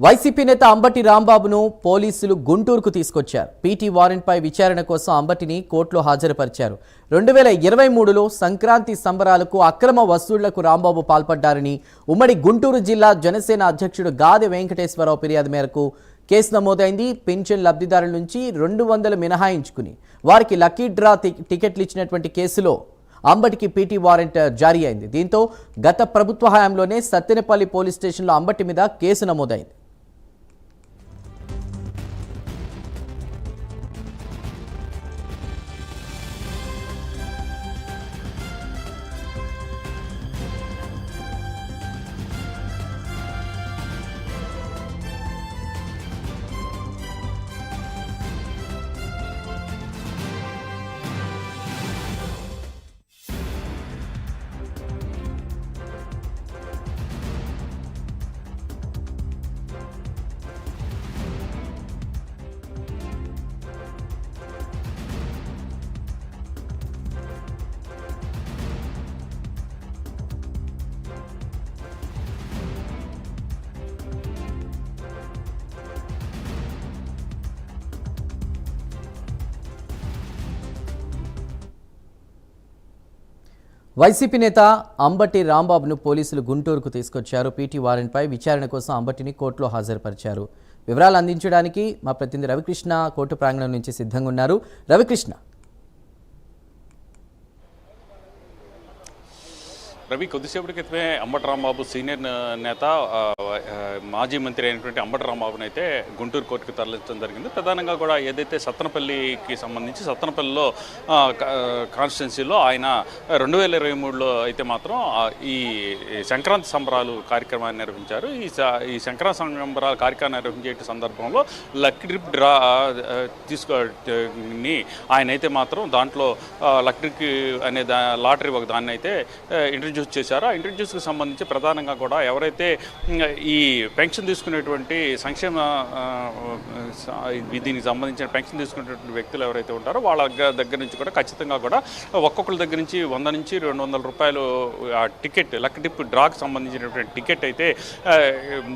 YCP నేత అంబటి రాంబాబును పోలీసులు గుంటూరుకు తీసుకొచ్చారు. పీటీ వారెంట్పై విచారణ కోసం అంబటిని కోర్టులో హాజరుపరిచారు. 2023లో సంక్రాంతి సంబరాలకు అక్రమ వసూళ్లకు రాంబాబు పాల్పడ్డారని ఉమ్మడి గుంటూరు జిల్లా జనసేన అధ్యక్షుడు గాదె వెంకటేశ్వరరావు ఫిర్యాదు మేరకు కేసు నమోదైంది. పెన్షన్ లబ్ధిదారుల నుంచి 200 మినహాయించుకుని వారికి లక్కీ డ్రా టికెట్లు ఇచ్చినటువంటి కేసులో అంబటికి పీటీ వారెంట్ జారీ అయింది. దీంతో గత ప్రభుత్వ హయాంలోనే సత్తెనపల్లి పోలీస్ స్టేషన్లో అంబటి మీద కేసు నమోదైంది. వైసీపీ నేత అంబటి రాంబాబును పోలీసులు గుంటూరుకు తీసుకొచ్చారు. పీటీ వారెంట్పై విచారణ కోసం అంబటిని కోర్టులో హాజరుపరిచారు. వివరాలు అందించడానికి మా ప్రతినిధి రవికృష్ణ కోర్టు ప్రాంగణం నుంచి సిద్ధంగా ఉన్నారు. రవికృష్ణ, రవి, కొద్దిసేపటి క్రితమే అంబటి రాంబాబు సీనియర్ నేత మాజీ మంత్రి అయినటువంటి అంబటి రాంబాబుని అయితే గుంటూరు కోర్టుకు తరలించడం జరిగింది. ప్రధానంగా కూడా ఏదైతే సత్తెనపల్లికి సంబంధించి సత్తెనపల్లిలో కాన్స్టిట్యున్సీలో ఆయన 2023లో అయితే మాత్రం ఈ సంక్రాంతి సంబరాలు కార్యక్రమాన్ని నిర్వహించారు. ఈ సంక్రాంతి సంబరాల కార్యక్రమం నిర్వహించే సందర్భంలో లక్కీ డ్రిప్ డ్రా తీసుకొని ఆయన అయితే మాత్రం దాంట్లో లక్కీ అనే లాటరీ ఒక దాన్ని అయితే ఇంట్రడ్యూస్ చేశారు. ఆ ఇంట్రడ్యూస్కి సంబంధించి ప్రధానంగా కూడా ఎవరైతే ఈ పెన్షన్ తీసుకునేటువంటి సంక్షేమ దీనికి సంబంధించిన పెన్షన్ తీసుకునేటువంటి వ్యక్తులు ఎవరైతే ఉంటారో వాళ్ళ దగ్గర నుంచి కూడా ఖచ్చితంగా కూడా ఒక్కొక్కరి దగ్గర నుంచి 100 నుంచి 200 రూపాయలు ఆ టికెట్ లక్కీ డ్రిప్ డ్రాకి సంబంధించినటువంటి టికెట్ అయితే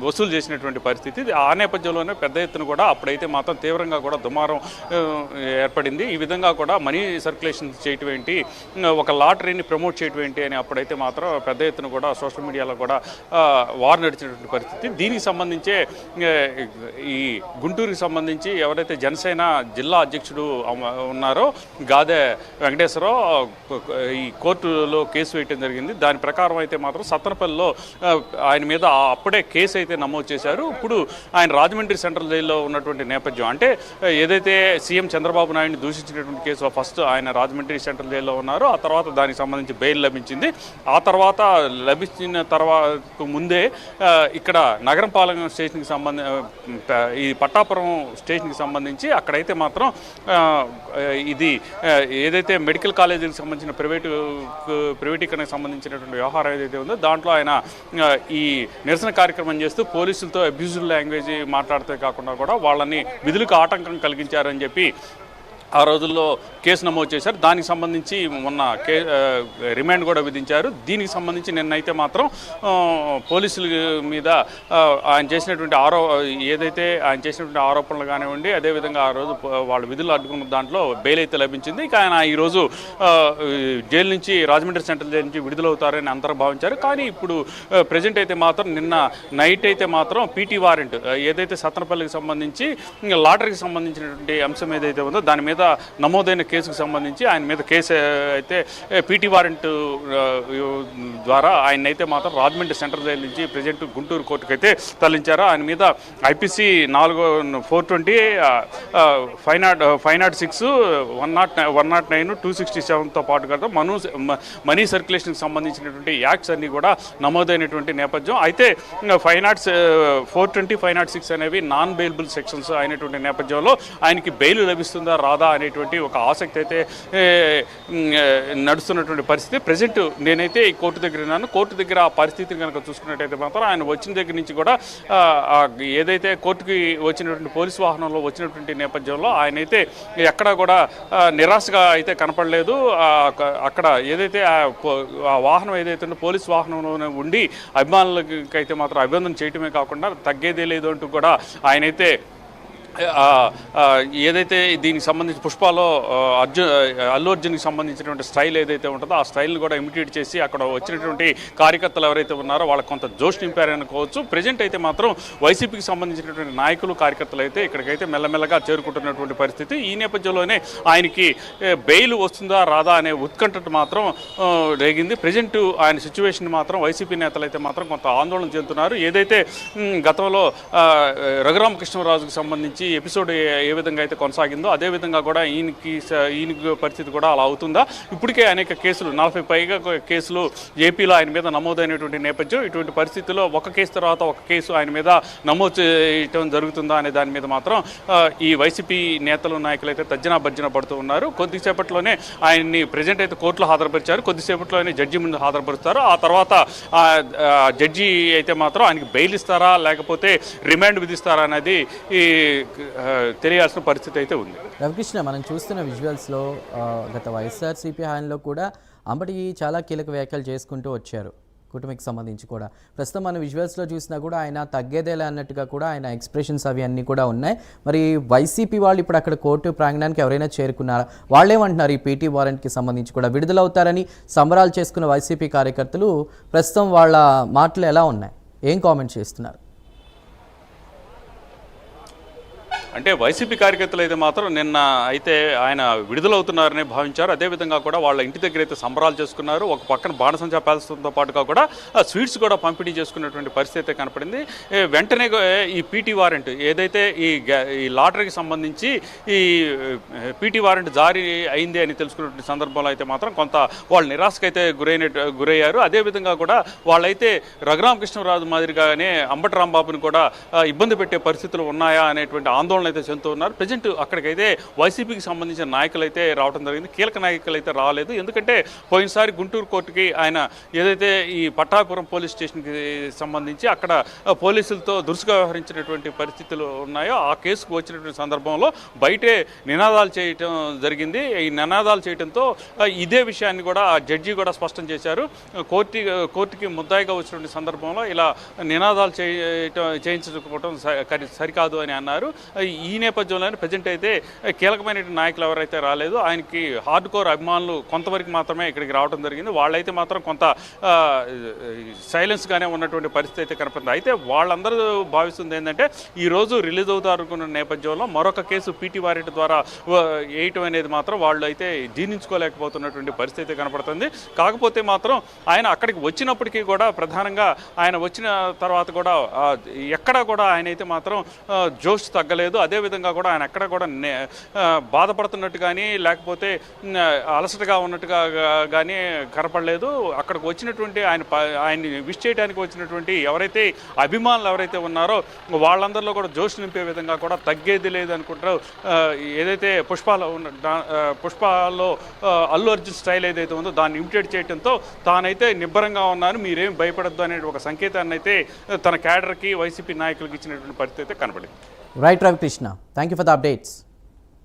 వసూలు చేసినటువంటి పరిస్థితి. ఆ నేపథ్యంలోనే పెద్ద ఎత్తున కూడా అప్పుడైతే మాత్రం తీవ్రంగా కూడా దుమారం ఏర్పడింది. ఈ విధంగా కూడా మనీ సర్క్యులేషన్ చేయటం ఏంటి, ఒక లాటరీని ప్రమోట్ చేయటం ఏంటి అని అప్పుడైతే మాత్రం పెద్ద ఎత్తున కూడా సోషల్ మీడియాలో కూడా వార్ నడిచినటువంటి పరిస్థితి. దీనికి సంబంధించే ఈ గుంటూరుకి సంబంధించి ఎవరైతే జనసేన జిల్లా అధ్యక్షుడు ఉన్నారో గాదె వెంకటేశ్వరరావు ఈ కోర్టులో కేసు వేయటం జరిగింది. దాని ప్రకారం అయితే మాత్రం సత్తెనపల్లిలో ఆయన మీద అప్పుడే కేసు అయితే నమోదు చేశారు. ఇప్పుడు ఆయన రాజమండ్రి సెంట్రల్ జైల్లో ఉన్నటువంటి నేపథ్యం, అంటే ఏదైతే సీఎం చంద్రబాబు నాయుడిని దూషించినటువంటి కేసులో ఫస్ట్ ఆయన రాజమండ్రి సెంట్రల్ జైల్లో ఉన్నారు. ఆ తర్వాత దానికి సంబంధించి బెయిల్ లభించింది. ఆ తర్వాత లభించిన తర్వాత ముందే ఇక్కడ నగరంపాలెం స్టేషన్కి ఈ పట్టాపురం స్టేషన్కి సంబంధించి అక్కడైతే మాత్రం ఇది ఏదైతే మెడికల్ కాలేజీకి సంబంధించిన ప్రైవేటీకరణకు సంబంధించినటువంటి వ్యవహారం ఏదైతే ఉందో దాంట్లో ఆయన ఈ నిరసన కార్యక్రమం చేస్తూ పోలీసులతో అబ్యూజివ్ లాంగ్వేజ్ మాట్లాడితే కాకుండా కూడా వాళ్ళని విధులకు ఆటంకం కలిగించారని చెప్పి ఆ రోజుల్లో కేసు నమోదు చేశారు. దానికి సంబంధించి మొన్న రిమాండ్ కూడా విధించారు. దీనికి సంబంధించి నిన్నైతే మాత్రం పోలీసుల మీద ఆయన చేసినటువంటి ఏదైతే ఆయన చేసినటువంటి ఆరోపణలు కానివ్వండి, అదేవిధంగా ఆ రోజు వాళ్ళు విధులు అడ్డుకున్న దాంట్లో బెయిల్ అయితే లభించింది. ఇక ఆయన ఈరోజు జైలు నుంచి రాజమండ్రి సెంట్రల్ జైలు నుంచి విడుదలవుతారని అందరూ భావించారు. కానీ ఇప్పుడు ప్రజెంట్ అయితే మాత్రం నిన్న నైట్ అయితే మాత్రం పీటీ వారెంట్ ఏదైతే సత్తెనపల్లికి సంబంధించి లాటరీకి సంబంధించినటువంటి అంశం ఏదైతే ఉందో దాని మీద నమోదైన కేసుకు సంబంధించి ఆయన మీద కేసు అయితే పీటీ వారెంట్ ద్వారా ఆయన అయితే మాత్రం రాజమండ్రి సెంట్రల్ జైలు నుంచి ప్రజెంట్ గుంటూరు కోర్టుకు అయితే తరలించారు. ఆయన మీద ఐపీసీ 420 506 109 267తో పాటు కదా మనీ సర్క్యులేషన్కి సంబంధించినటువంటి యాక్ట్స్ అన్నీ కూడా నమోదైనటువంటి నేపథ్యం. అయితే 420 506 అనేవి నాన్ బెయిలబుల్ సెక్షన్స్ అయినటువంటి నేపథ్యంలో ఆయనకి బెయిల్ లభిస్తుందా రాదా అనేటువంటి ఒక ఆసక్తి అయితే నడుస్తున్నటువంటి పరిస్థితి. ప్రజెంట్ నేనైతే ఈ కోర్టు దగ్గర ఉన్నాను. కోర్టు దగ్గర ఆ పరిస్థితిని కనుక చూసుకున్నట్టయితే మాత్రం ఆయన వచ్చిన దగ్గర నుంచి కూడా ఏదైతే కోర్టుకి వచ్చినటువంటి పోలీసు వాహనంలో వచ్చినటువంటి నేపథ్యంలో ఆయన అయితే ఎక్కడా కూడా నిరాశగా అయితే కనపడలేదు. అక్కడ ఏదైతే ఆ వాహనం ఏదైతే ఉందో పోలీసు వాహనంలోనే ఉండి అభిమానులకి అయితే మాత్రం అభినందన చేయటమే కాకుండా తగ్గేదే లేదు అంటూ కూడా ఆయనైతే ఏదైతే దీనికి సంబంధించి పుష్పలో అల్లు అర్జున్కి సంబంధించినటువంటి స్టైల్ ఏదైతే ఉంటుందో ఆ స్టైల్ని కూడా ఇమిటేట్ చేసి అక్కడ వచ్చినటువంటి కార్యకర్తలు ఎవరైతే ఉన్నారో వాళ్ళకి కొంత జోష్ నింపారనుకోవచ్చు. ప్రజెంట్ అయితే మాత్రం వైసీపీకి సంబంధించినటువంటి నాయకులు కార్యకర్తలు అయితే ఇక్కడికైతే మెల్లమెల్లగా చేరుకుంటున్నటువంటి పరిస్థితి. ఈ నేపథ్యంలోనే ఆయనకి బెయిల్ వస్తుందా రాదా అనే ఉత్కంఠ మాత్రం రేగింది. ప్రజెంట్ ఆయన సిచ్యువేషన్ మాత్రం వైసీపీ నేతలు అయితే మాత్రం కొంత ఆందోళన చెందుతున్నారు. ఏదైతే గతంలో రఘురామకృష్ణరాజుకు సంబంధించి ఎపిసోడ్ ఏ విధంగా అయితే కొనసాగిందో అదేవిధంగా కూడా ఈయనకి పరిస్థితి కూడా అలా అవుతుందా? ఇప్పటికే అనేక కేసులు 40 పైగా కేసులు ఏపీలో ఆయన మీద నమోదైనటువంటి నేపథ్యం. ఇటువంటి పరిస్థితుల్లో ఒక కేసు తర్వాత ఒక కేసు ఆయన మీద నమోదు చేయటం జరుగుతుందా అనే దాని మీద మాత్రం ఈ వైసీపీ నేతలు నాయకులు అయితే తర్జన భర్జన పడుతూ ఉన్నారు. కొద్దిసేపట్లోనే ఆయన్ని ప్రజెంట్ అయితే కోర్టులో హాజరుపరిచారు. కొద్దిసేపట్లోనే జడ్జి ముందు హాజరుపరుస్తారు. ఆ తర్వాత జడ్జి అయితే మాత్రం ఆయనకి బెయిల్ ఇస్తారా లేకపోతే రిమాండ్ విధిస్తారా అనేది తెలియాల్సిన పరిస్థితి అయితే ఉంది. రవికృష్ణ, మనం చూస్తున్న విజువల్స్లో గత వైఎస్ఆర్సీపీ హయాంలో కూడా అంబటి చాలా కీలక వ్యాఖ్యలు చేసుకుంటూ వచ్చారు కూటమికి సంబంధించి కూడా. ప్రస్తుతం మనం విజువల్స్లో చూసినా కూడా ఆయన తగ్గేదేలా అన్నట్టుగా కూడా ఆయన ఎక్స్ప్రెషన్స్ అవి అన్నీ కూడా ఉన్నాయి. మరి వైసీపీ వాళ్ళు ఇప్పుడు అక్కడ కోర్టు ప్రాంగణానికి ఎవరైనా చేరుకున్నారా? వాళ్ళేమంటున్నారు ఈ పీటీ వారెంట్కి సంబంధించి కూడా విడుదలవుతారని సంబరాలు చేసుకున్న వైసీపీ కార్యకర్తలు ప్రస్తుతం వాళ్ళ మాటలు ఎలా ఉన్నాయి? ఏం కామెంట్ చేస్తున్నారు? అంటే వైసీపీ కార్యకర్తలు అయితే మాత్రం నిన్న అయితే ఆయన విడుదలవుతున్నారని భావించారు. అదేవిధంగా కూడా వాళ్ళ ఇంటి దగ్గర అయితే సంబరాలు చేసుకున్నారు. ఒక పక్కన బాణసంచా పేల్చడంతో పాటుగా కూడా స్వీట్స్ కూడా పంపిణీ చేసుకున్నటువంటి పరిస్థితి అయితే కనపడింది. వెంటనే ఈ పీటీ వారెంట్ ఏదైతే ఈ లాటరీకి సంబంధించి ఈ పీటీ వారెంట్ జారీ అయింది అని తెలుసుకున్నటువంటి సందర్భంలో అయితే మాత్రం కొంత వాళ్ళు నిరాశకైతే గురయ్యారు. అదేవిధంగా కూడా వాళ్ళైతే రఘురామకృష్ణరాజు మాదిరిగానే అంబటి రాంబాబుని కూడా ఇబ్బంది పెట్టే పరిస్థితులు ఉన్నాయా అనేటువంటి ఆందోళన అయితే చెందుతూ ఉన్నారు. ప్రజెంట్ అక్కడికైతే వైసీపీకి సంబంధించిన నాయకులు అయితే రావడం జరిగింది. కీలక నాయకులు అయితే రాలేదు. ఎందుకంటే పోయినసారి గుంటూరు కోర్టుకి ఆయన ఏదైతే ఈ పట్టాపురం పోలీస్ స్టేషన్కి సంబంధించి అక్కడ పోలీసులతో దురుసుగా వ్యవహరించినటువంటి పరిస్థితులు ఉన్నాయో ఆ కేసుకు వచ్చినటువంటి సందర్భంలో బయటే నినాదాలు చేయటం జరిగింది. ఈ నినాదాలు చేయడంతో ఇదే విషయాన్ని కూడా జడ్జి కూడా స్పష్టం చేశారు. కోర్టుకి ముద్దాయిగా వచ్చినటువంటి సందర్భంలో ఇలా నినాదాలు చేయించుకోవడం సరికాదు అని అన్నారు. ఈ నేపథ్యంలోనే ప్రజెంట్ అయితే కీలకమైన నాయకులు ఎవరైతే రాలేదు. ఆయనకి హార్డ్ కోర్ అభిమానులు కొంతవరకు మాత్రమే ఇక్కడికి రావడం జరిగింది. వాళ్ళైతే మాత్రం కొంత సైలెన్స్గానే ఉన్నటువంటి పరిస్థితి అయితే కనపడుతుంది. అయితే వాళ్ళందరూ భావిస్తుంది ఏంటంటే ఈరోజు రిలీజ్ అవుతారనుకున్న నేపథ్యంలో మరొక కేసు పీటీ వారెంట్ ద్వారా వేయటం అనేది మాత్రం వాళ్ళు అయితే జీర్ణించుకోలేకపోతున్నటువంటి పరిస్థితి కనపడుతుంది. కాకపోతే మాత్రం ఆయన అక్కడికి వచ్చినప్పటికీ కూడా ప్రధానంగా ఆయన వచ్చిన తర్వాత కూడా ఎక్కడా కూడా ఆయన అయితే మాత్రం జోష్ తగ్గలేదు. అదేవిధంగా కూడా ఆయన ఎక్కడ కూడా బాధపడుతున్నట్టు కానీ లేకపోతే అలసటగా ఉన్నట్టుగా కానీ కనపడలేదు. అక్కడికి వచ్చినటువంటి ఆయన్ని విష్ చేయడానికి వచ్చినటువంటి ఎవరైతే అభిమానులు ఎవరైతే ఉన్నారో వాళ్ళందరిలో కూడా జోష్ నింపే విధంగా కూడా తగ్గేది లేదు అనుకుంటారు. ఏదైతే పుష్పలో అల్లు అర్జున్ స్టైల్ ఏదైతే ఉందో దాన్ని ఇమిటేట్ చేయడంతో తానైతే నిబ్బరంగా ఉన్నాను, మీరేం భయపడద్దు అనే ఒక సంకేతాన్ని అయితే తన క్యాడర్కి వైసీపీ నాయకులకు ఇచ్చినటువంటి పరిస్థితి అయితే కనపడింది. Right, Ravi Krishna. Thank you for the updates.